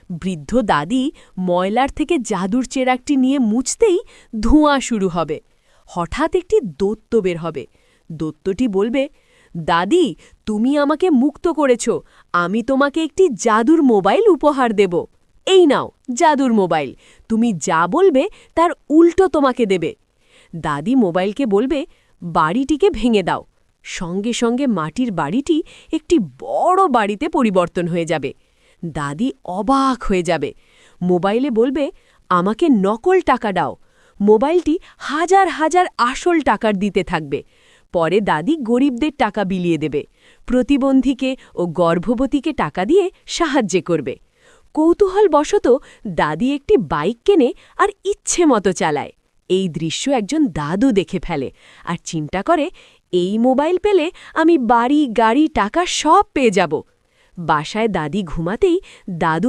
বৃদ্ধ দাদি ময়লার থেকে জাদুর চেরাগটি নিয়ে মুছতেই ধোঁয়া শুরু হবে। হঠাৎ একটি দৈত্য বের হবে। দৈত্যটি বলবে, দাদি, তুমি আমাকে মুক্ত করেছ, আমি তোমাকে একটি জাদুর মোবাইল উপহার দেব। এই নাও জাদুর মোবাইল, তুমি যা বলবে তার উল্টো তোমাকে দেবে। দাদি মোবাইলকে বলবে, বাড়িটিকে ভেঙে দাও। সঙ্গে সঙ্গে মাটির বাড়িটি একটি বড় বাড়িতে পরিবর্তন হয়ে যাবে। দাদি অবাক হয়ে যাবে। মোবাইলে বলবে, আমাকে নকল টাকা দাও। মোবাইলটি হাজার হাজার আসল টাকার দিতে থাকবে। পরে দাদি গরিবদের টাকা বিলিয়ে দেবে, প্রতিবন্ধীকে ও গর্ভবতীকে টাকা দিয়ে সাহায্য করবে। কৌতূহলবশত দাদি একটি বাইক কেনে আর ইচ্ছে মতো চালায়। এই দৃশ্য একজন দাদু দেখে ফেলে আর চিন্তা করে, এই মোবাইল পেলে আমি বাড়ি, গাড়ি, টাকা সব পেয়ে যাব। বাসায় দাদি ঘুমাতেই দাদু